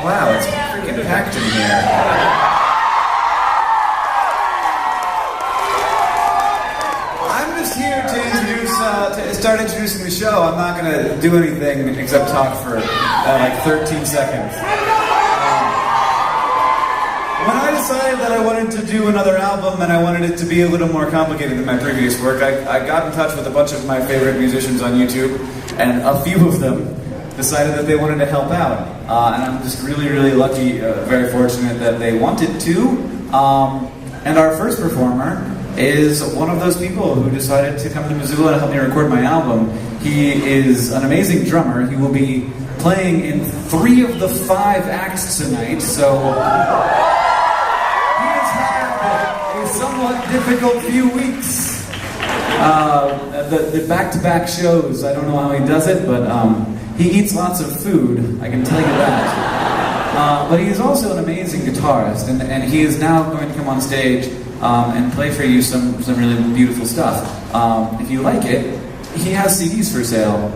Wow, it's freaking packed in here. I'm just here to start introducing the show. I'm not going to do anything except talk for like 13 seconds. When I decided that I wanted to do another album and I wanted it to be a little more complicated than my previous work, I got in touch with a bunch of my favorite musicians on YouTube, and a few of them decided that they wanted to help out. And I'm just really, really lucky, very fortunate that they wanted to. And our first performer is one of those people who decided to come to Missoula and help me record my album. He is an amazing drummer. He will be playing in 3 of the 5 acts tonight, so he has had a somewhat difficult few weeks. The back-to-back shows, I don't know how he does it, but he eats lots of food, I can tell you that. But he is also an amazing guitarist, and he is now going to come on stage and play for you some really beautiful stuff. If you like it, he has CDs for sale,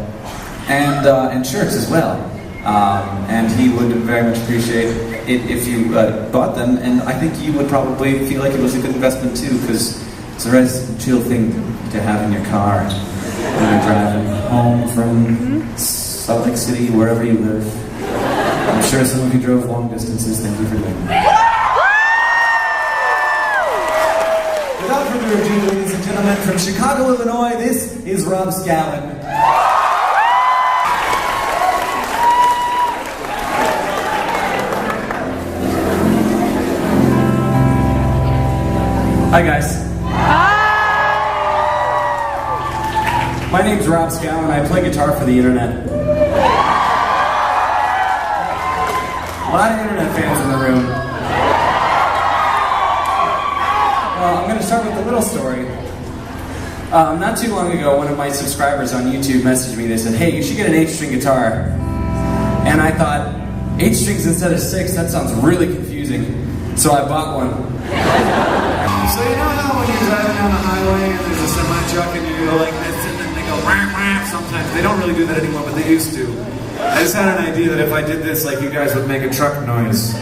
and shirts as well. And he would very much appreciate it if you bought them, and I think you would probably feel like it was a good investment too, because it's a nice chill thing to have in your car when you're driving home from Salt Lake City, wherever you live. I'm sure some of you drove long distances. Thank you for doing that. Without further ado, ladies and gentlemen, from Chicago, Illinois, this is Rob Scallon. Hi guys. Hi! My name's Rob Scallon. I play guitar for the internet. A lot of internet fans in the room. Well, I'm going to start with a little story. Not too long ago, one of my subscribers on YouTube messaged me. They said, "Hey, you should get an 8-string guitar." And I thought, 8 strings instead of 6, that sounds really confusing. So I bought one. So you know how when you're driving down the highway and there's a semi-truck and you go like this and then they go wham wham sometimes? They don't really do that anymore, but they used to. I just had an idea that if I did this, like, you guys would make a truck noise.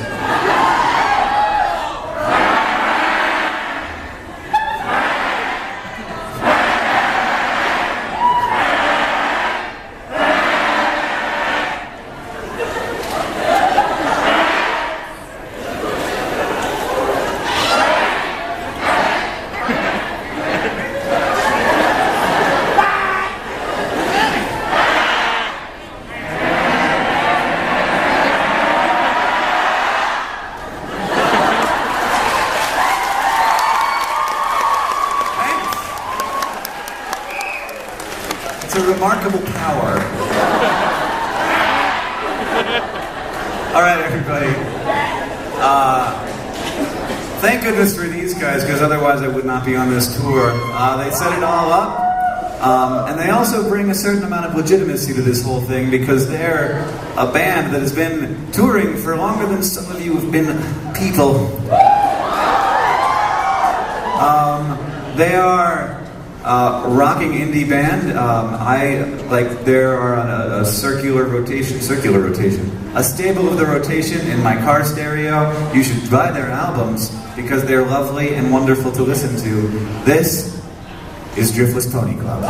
It's a remarkable power. All right, everybody. Thank goodness for these guys, because otherwise I would not be on this tour. They set it all up, and they also bring a certain amount of legitimacy to this whole thing, because they're a band that has been touring for longer than some of you have been people. They are rocking indie band. They are on a circular rotation, a stable of the rotation in my car stereo. You should buy their albums because they're lovely and wonderful to listen to. This is Driftless Pony Club.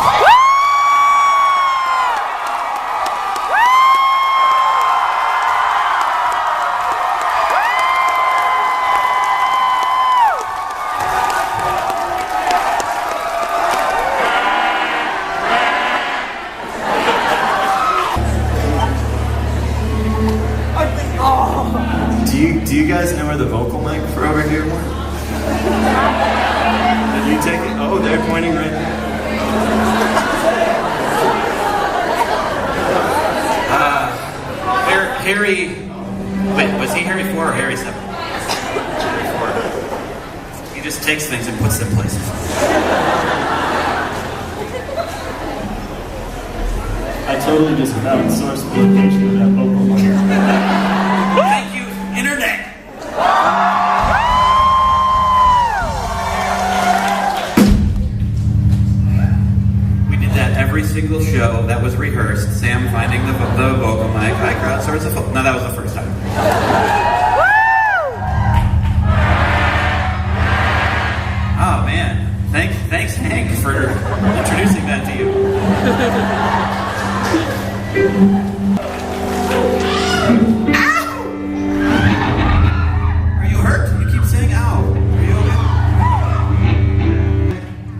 Do you guys know where the vocal mic for over here went? Did you take it? Oh, they're pointing right there. Harry... Wait, was he Harry 4 or Harry 7? Harry 4. He just takes things and puts them places. I totally just outsourced the location of that vocal mic. Thank you, Internet! We did that every single show. That was rehearsed. Sam finding the vocal mic. I crowdsourced the vocal. No, that was the first time. Oh man, thanks Hank for introducing that to you. Ow! Are you hurt? You keep saying ow. Are you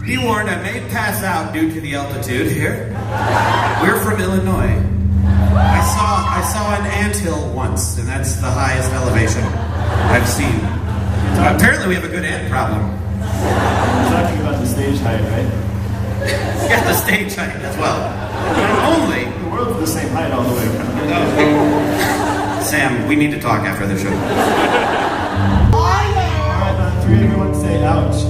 okay? Be warned, I may pass out due to the altitude here. We're from Illinois. I saw an anthill once, and that's the highest elevation I've seen. Apparently we have a good ant problem. You're talking about the stage height, right? Yeah, the stage height as well. Only. The world's the same height all the way around. Sam, we need to talk after the show. Alright, on three, everyone say ouch.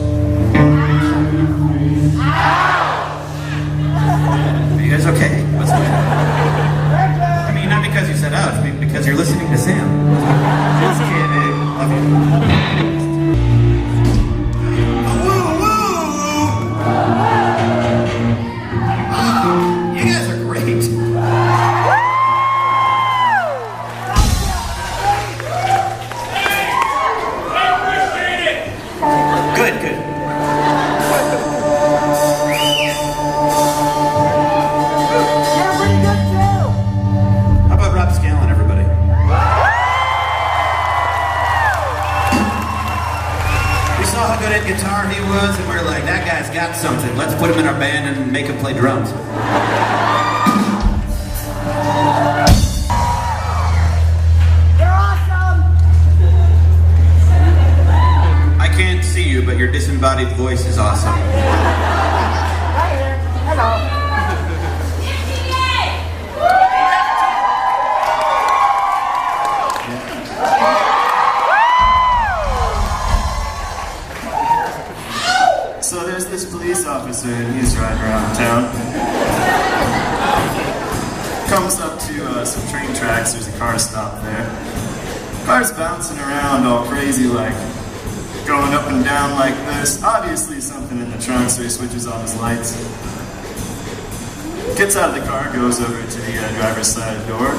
Are you guys okay? What's going on? I mean, not because you said ouch, I mean because you're listening to Sam. Just kidding. Love you. You guys are great. Good. How about Rob Scallon, everybody? We saw how good at guitar he was, and we were like, that guy's got something. Let's put him in our band and make him play drums. I can't see you, but your disembodied voice is awesome. So there's this police officer and he's riding around town. Comes up to some train tracks, there's a car stop there. Car's bouncing around all crazy like, going up and down like this. Obviously something in the trunk, so he switches off his lights. Gets out of the car, goes over to the driver's side door.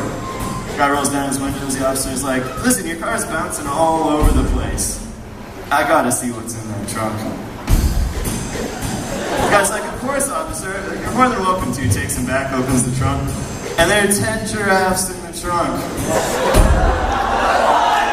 Guy rolls down his windows, the officer's like, listen, your car's bouncing all over the place. I gotta see what's in that trunk. The guy's like, of course, officer, you're more than welcome to. Takes him back, opens the trunk, and there are 10 giraffes in the trunk.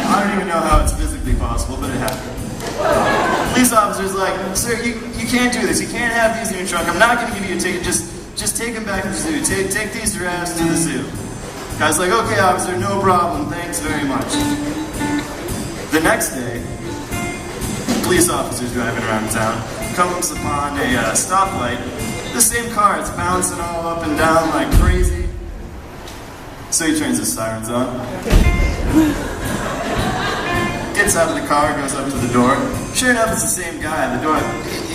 I don't even know how it's physically possible, but it happened. The police officer's like, sir, you can't do this. You can't have these in your trunk. I'm not going to give you a ticket. Just take them back to the zoo. Take these giraffes to the zoo. The guy's like, okay, officer, no problem. Thanks very much. The next day, police officer's driving around town, comes upon a stoplight. The same car, it's bouncing all up and down like crazy. So he turns his sirens on. Gets out of the car, goes up to the door. Sure enough, it's the same guy. The door,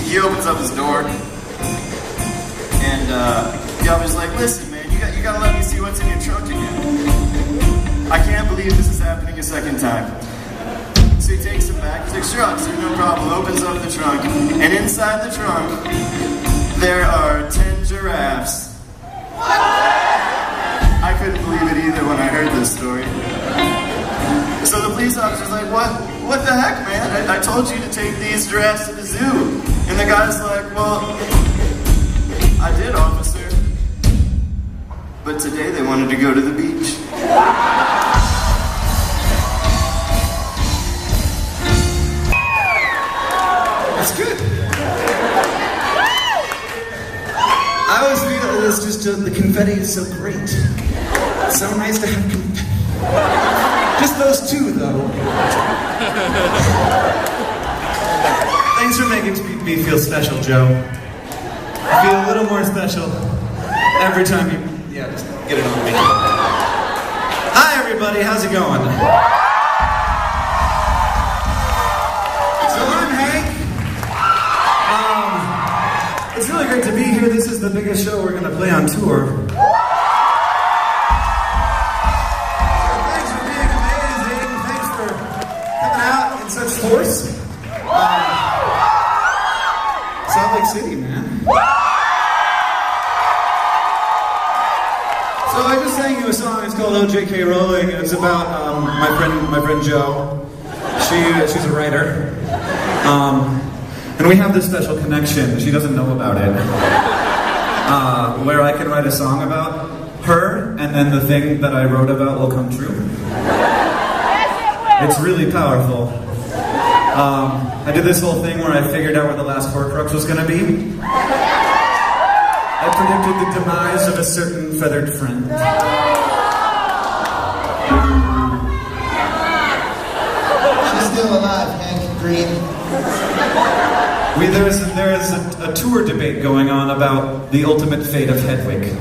he opens up his door. And the officer's like, listen, man, you gotta let me see what's in your trunk again. I can't believe this is happening a second time. So he takes him back. He's like, sure, officer, no problem. Opens up the trunk. And inside the trunk, there are 10 giraffes. I couldn't believe it either when I heard this story. So the police officer's like, what the heck, man? I told you to take these giraffes to the zoo. And the guy's like, well, I did, officer. But today they wanted to go to the beach. That's good. I always feel that it's just the confetti is so great. It's so nice to have confetti. Just those two, though. Thanks for making me feel special, Joe. I feel a little more special every time you, just get it on me. Hi, everybody. How's it going? So I'm Hank. It's really great to be here. This is the biggest show we're going to play on tour. Thanks for being amazing. Thanks for coming out in such force. Salt Lake City, man. So So I just sang you a song. It's called O.J.K. Rowling, and it's about my friend Joe. She's a writer, and we have this special connection. She doesn't know about it, where I can write a song about her, and then the thing that I wrote about will come true. It's really powerful. I did this whole thing where I figured out where the last Horcrux was going to be. I predicted the demise of a certain feathered friend. She's still alive, Hank Green. There is a tour debate going on about the ultimate fate of Hedwig.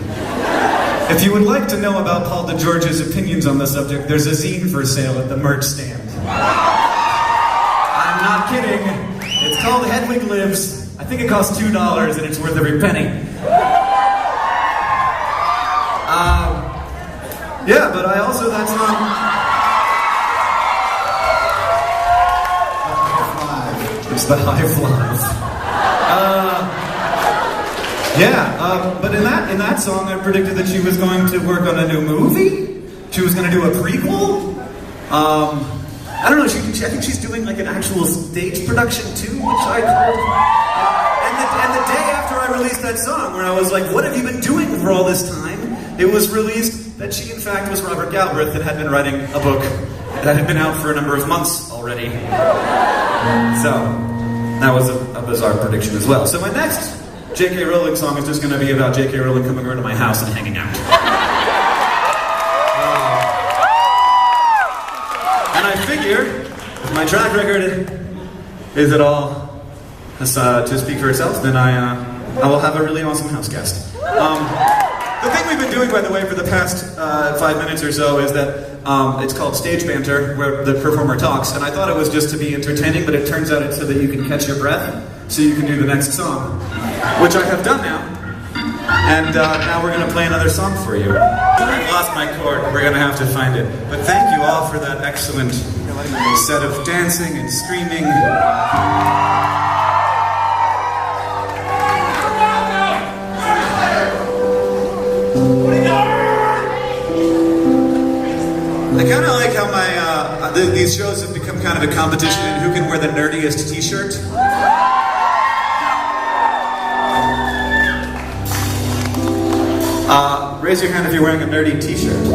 If you would like to know about Paul DeGeorge's opinions on the subject, there's a zine for sale at the merch stand. I'm not kidding. It's called Hedwig Lives. I think it costs $2 and it's worth every penny. Yeah, but I also, that's not... It's the high flies. But in that song, I predicted that she was going to work on a new movie. She was going to do a prequel. I don't know. I think she's doing like an actual stage production too, which I called. And the day after I released that song, where I was like, "What have you been doing for all this time?" It was released that she, in fact, was Robert Galbraith and had been writing a book that had been out for a number of months already. So that was a bizarre prediction as well. So my next J.K. Rowling song is just going to be about J.K. Rowling coming over to my house and hanging out. And I figure, if my track record is at all to speak for itself, then I will have a really awesome house guest. The thing we've been doing, by the way, for the past 5 minutes or so is that it's called stage banter, where the performer talks, and I thought it was just to be entertaining, but it turns out it's so that you can catch your breath, so you can do the next song, which I have done now. And now we're going to play another song for you. I've lost my chord, we're going to have to find it. But thank you all for that excellent set of dancing and screaming. I kind of like how these shows have become kind of a competition in who can wear the nerdiest t-shirt. Raise your hand if you're wearing a nerdy t-shirt.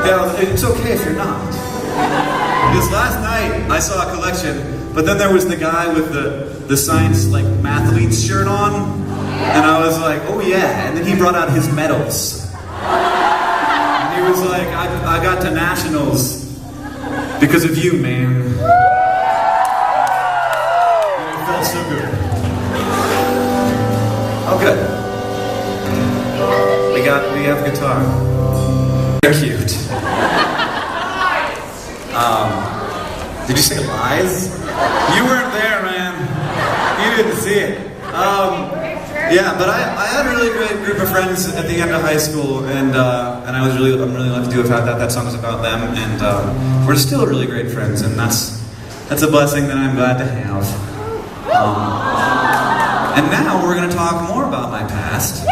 Yeah, it's okay if you're not. Because last night I saw a collection, but then there was the guy with the science like mathletes shirt on. And I was like, oh yeah, and then he brought out his medals. And he was like, I got to nationals because of you, man. And it felt so good. Oh good. We have guitar. They're cute. Did you say lies? You weren't there, man. You didn't see it. Yeah, but I had a really great group of friends at the end of high school, and I'm really lucky to have had that. That song was about them, and we're still really great friends, and that's a blessing that I'm glad to have. And now we're going to talk more about my past.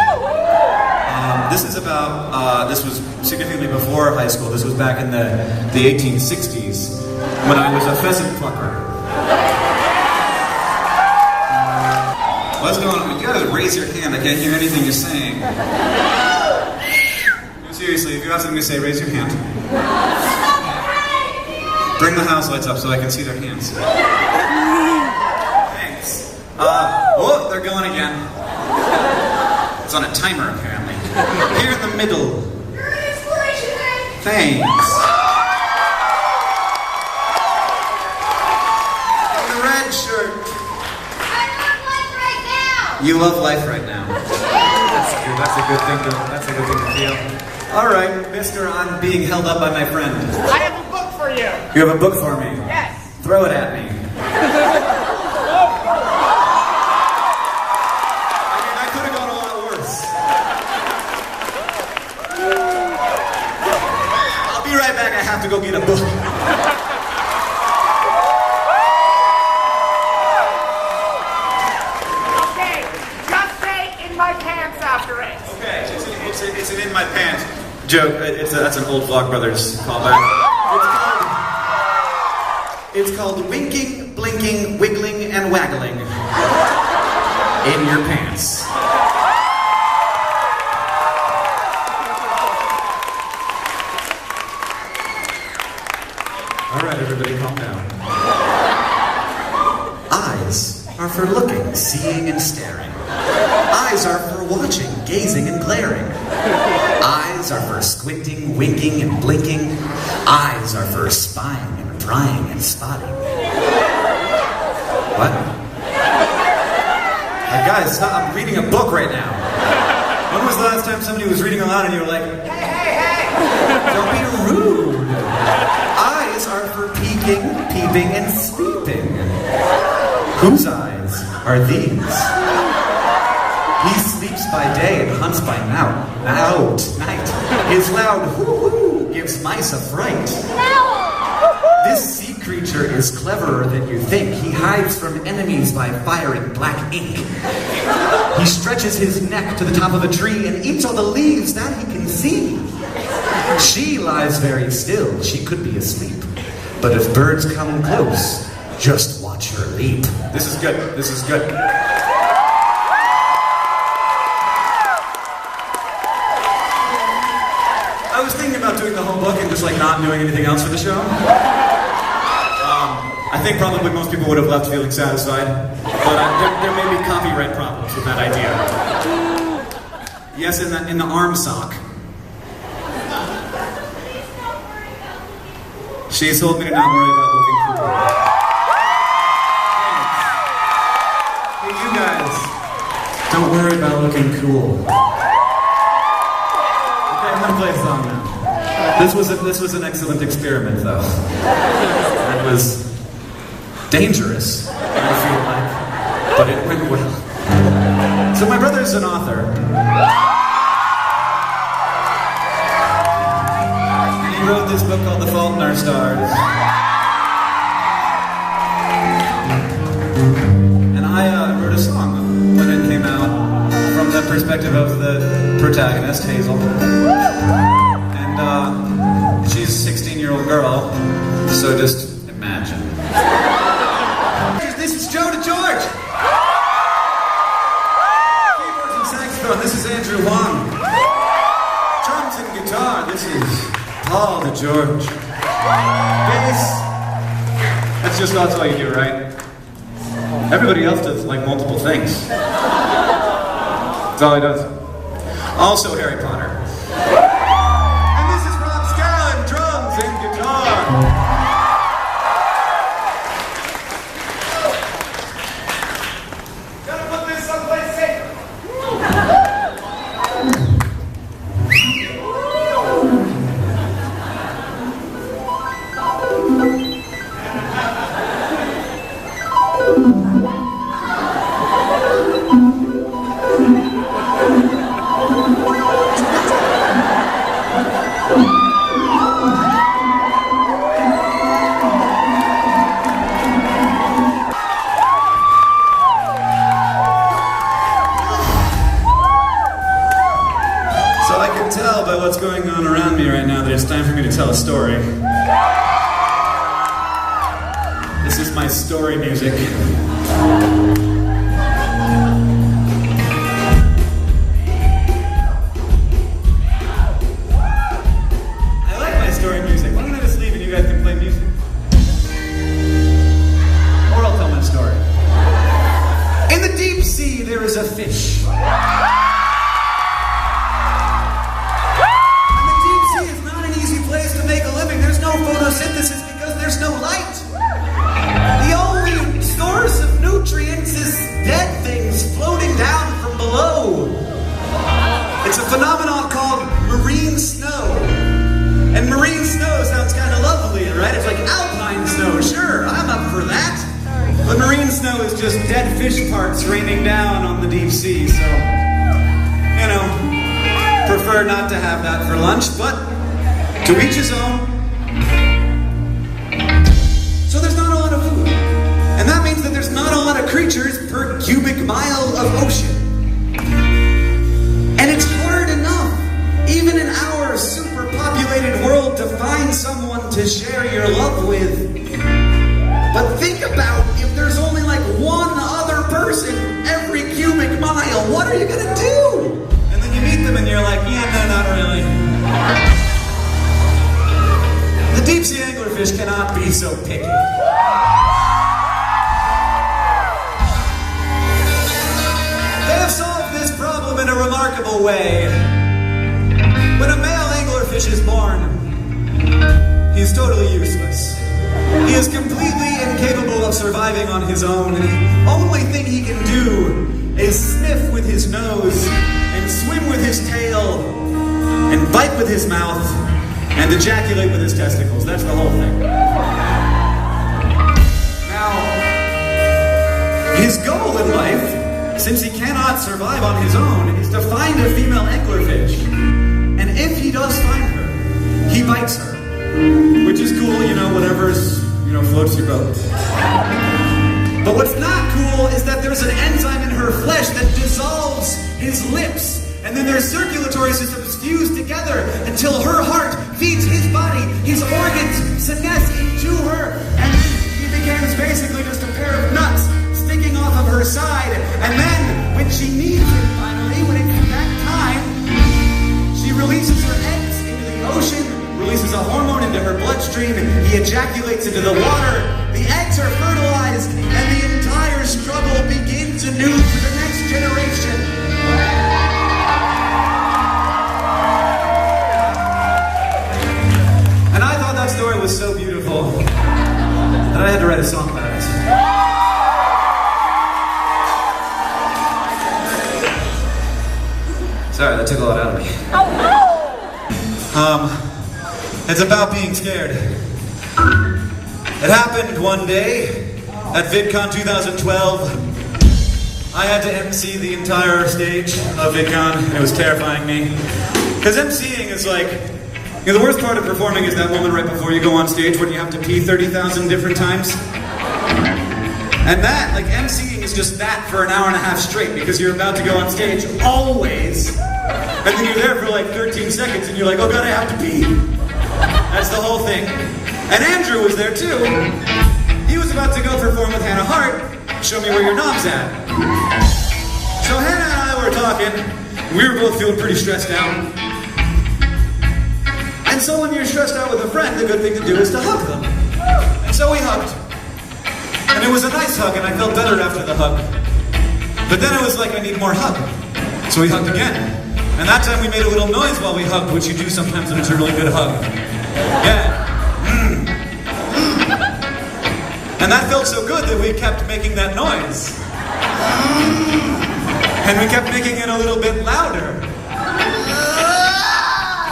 This is about this was significantly before high school. This was back in the 1860s when I was a pheasant plucker. What's going on? You gotta raise your hand. I can't hear anything you're saying. Seriously, if you have something to say, raise your hand. Bring the house lights up so I can see their hands. Thanks. Oh, they're going again. It's on a timer, apparently. Here in the middle. You're an inspiration, Hank. Thanks. In the red shirt. You love life right now. That's a good thing to feel. All right, Mr. I'm being held up by my friend. I have a book for you. You have a book for me? Yes. Throw it at me. I mean, I could have gone a lot worse. I'll be right back. I have to go get a book. Okay, just say in my It's an in my pants joke. That's an old Vlogbrothers callback. It's called winking, blinking, wiggling, and waggling in your pants. All right, everybody, calm down. Eyes are for looking, seeing, and staring. Eyes are for watching, gazing, and glaring. Eyes are for squinting, winking, and blinking. Eyes are for spying and prying and spotting. What? Guys, stop. I'm reading a book right now. When was the last time somebody was reading aloud and you were like, hey! Don't be rude. Eyes are for peeking, peeping, and sleeping. Whose eyes are these? He sleeps by day and hunts by night. His loud hoo-hoo gives mice a fright. This sea creature is cleverer than you think. He hides from enemies by firing black ink. He stretches his neck to the top of a tree and eats all the leaves that he can see. She lies very still. She could be asleep. But if birds come close, just watch her leap. This is good. This is good. I was thinking about doing the whole book and just like not doing anything else for the show. I think probably most people would have left feeling satisfied, but there may be copyright problems with that idea. Yes, in the arm sock. She told me to not worry about looking cool. Hey, you guys, don't worry about looking cool. Okay, I'm gonna play a song now. This was an excellent experiment, though. It was dangerous, I feel like, but it went well. So my brother's an author. He wrote this book called The Fault in Our Stars. And I wrote a song when it came out from the perspective of the protagonist, Hazel. And she's a 16-year-old girl, so just imagine. This is Joe to George! Keyboards and saxophone, this is Andrew Wong. Drums and guitar, this is Paul to George. Bass, that's all you do, right? Everybody else does like multiple things. That's all he does. Also Harry Potter. And this is Rob Scallon, drums and guitar. What's going on around me right now that it's time for me to tell a story. This is my story music. I like my story music. Why don't I just leave and you guys can play music? Or I'll tell my story. In the deep sea there is a fish. Photosynthesis because there's no light. The only source of nutrients is dead things floating down from below. It's a phenomenon called marine snow. And marine snow sounds kind of lovely, right? It's like alpine snow. Sure, I'm up for that. But marine snow is just dead fish parts raining down on the deep sea, so, you know, prefer not to have that for lunch, but to each his own. So there's not a lot of food. And that means that there's not a lot of creatures per cubic mile of ocean. And it's hard enough well, what are you gonna do? And then you meet them and you're like, yeah, no, not really. The deep sea anglerfish cannot be so picky. They have solved this problem in a remarkable way. When a male anglerfish is born, he's totally useless. He is completely incapable of surviving on his own. The only thing he can do is sniff with his nose, and swim with his tail, and bite with his mouth, and ejaculate with his testicles. That's the whole thing. Now, his goal in life, since he cannot survive on his own, is to find a female anglerfish. And if he does find her, he bites her. Which is cool, you know, whatever's, you know, floats your boat. But what's not cool is that there's an enzyme in her flesh that dissolves his lips. And then their circulatory systems fuse together until her heart feeds his body, his organs senesce to her. And then he becomes basically just a pair of nuts sticking off of her side. And then, when she needs him finally, when it's that time, she releases her eggs into the ocean, releases a hormone into her bloodstream, he ejaculates into the water, the eggs are fertilized, and the entire struggle begins anew for the next generation. And I thought that story was so beautiful that I had to write a song about it. Sorry, that took a lot out of me. It's about being scared. It happened one day at VidCon 2012. I had to MC the entire stage of VidCon. It was terrifying me. Because MCing is like, you know, the worst part of performing is that moment right before you go on stage when you have to pee 30,000 different times. And that, like, MCing is just that for an hour and a half straight because you're about to go on stage always. And then you're there for like 13 seconds and you're like, oh god, I have to pee. That's the whole thing. And Andrew was there too. He was about to go perform with Hannah Hart. Show me where your knob's at. So Hannah and I were talking. We were both feeling pretty stressed out. And so when you're stressed out with a friend, the good thing to do is to hug them. And so we hugged. And it was a nice hug and I felt better after the hug. But then it was like I need more hug. So we hugged again. And that time we made a little noise while we hugged, which you do sometimes when it's a really good hug. Yeah. And that felt so good that we kept making that noise. And we kept making it a little bit louder.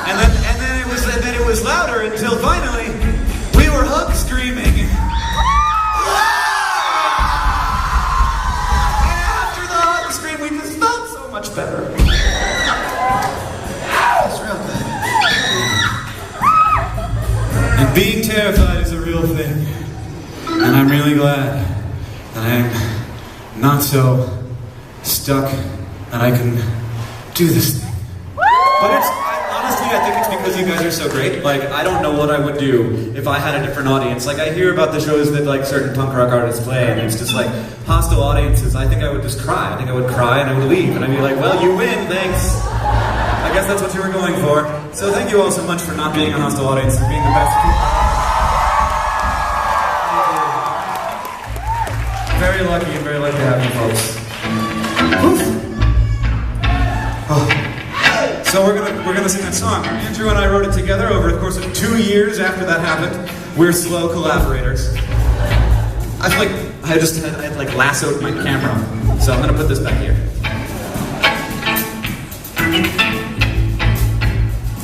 And then it was louder until finally we were hug screaming. And after the hug scream, we just felt so much better. And being terrified is a real thing. And I'm really glad that I'm not so stuck that I can do this thing. But honestly, I think it's because you guys are so great. Like, I don't know what I would do if I had a different audience. Like, I hear about the shows that, like, certain punk rock artists play, and it's just, like, hostile audiences. I think I would just cry. I think I would cry and I would leave. And I'd be like, well, you win, thanks. I guess that's what you were going for. So thank you all so much for not being a hostile audience and being the best people. Very lucky and very lucky to have you folks. Oh. So we're gonna sing that song. Andrew and I wrote it together over the course of 2 years after that happened. We're slow collaborators. I feel like I had like lassoed my camera. So I'm gonna put this back here.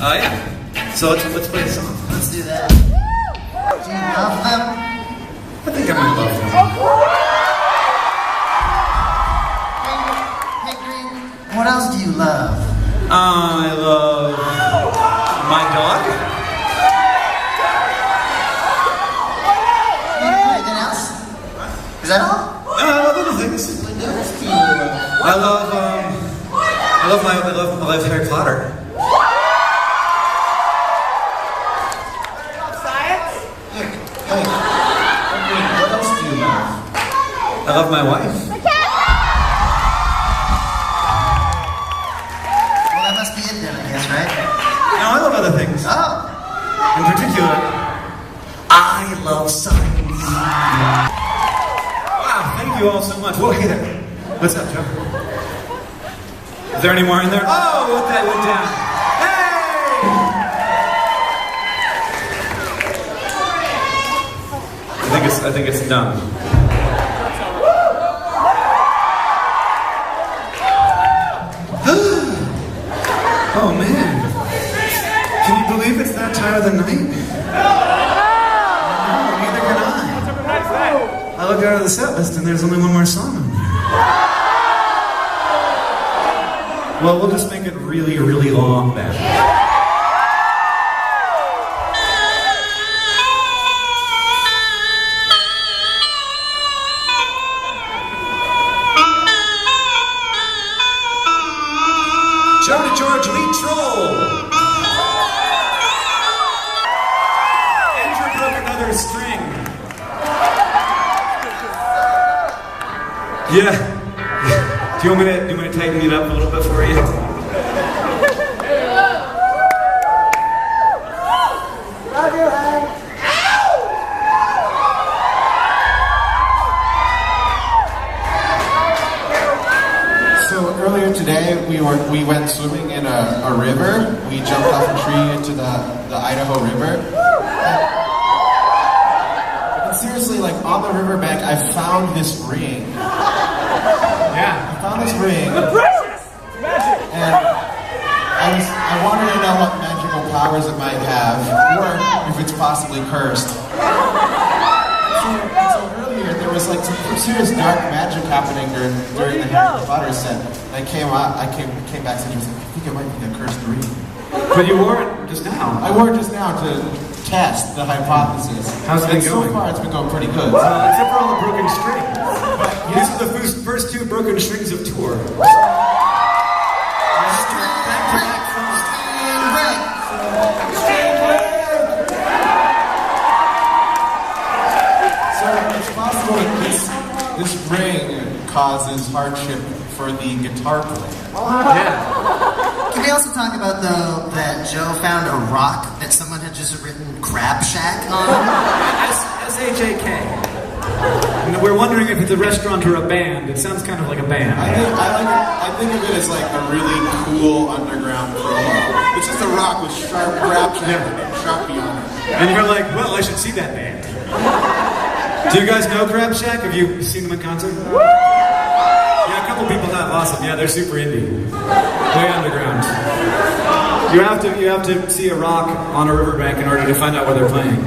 Oh yeah. So let's play a song. Let's do that. Do you love them? I think I might love them. Hey, Green, what else do you love? I love my dog. Anything else? Is that all? I love other things. I love Harry Potter. Hey, what else do you love? I love my wife. What's up, Joe? Is there any more in there? Oh, what that went down. Hey! I think it's done. Oh man. Can you believe it's that time of the night? No, neither can I looked out of the set list and there's only one more song on there. Well, we'll just make it really, really long then. Joe to George, lead troll! Andrew broke another string. Yeah. Do you want me to tighten it up a little bit for you? So earlier today, we went swimming in a river. We jumped off a tree into the Idaho River. And seriously, like on the riverbank, I found this ring. Yeah. I found this ring. And I wanted to know what magical powers it might have, or if it's possibly cursed. So earlier there was like some serious dark magic happening during the Harry Potter set. And I came back and I was like, I think it might be the cursed ring. But you wore it just now. I wore it just now to test the hypothesis. How's it been going? So far it's been going pretty good. Except for all the broken strings. Yeah. These are the first two broken strings of tour. This ring causes hardship for the guitar player. Yeah. Can we also talk about, though, that Joe found a rock that someone had just written Crab Shack on? S-H-A-K. And we're wondering if it's a restaurant or a band. It sounds kind of like a band. I think of it as like a really cool underground promo. It's just a rock with sharp Crab Shack and Sharpie on it. And you're like, well, I should see that band. Do you guys know Crab Shack? Have you seen them in concert? Yeah, a couple people have. Awesome. Yeah, they're super indie. Way underground. You have to see a rock on a riverbank in order to find out where they're playing.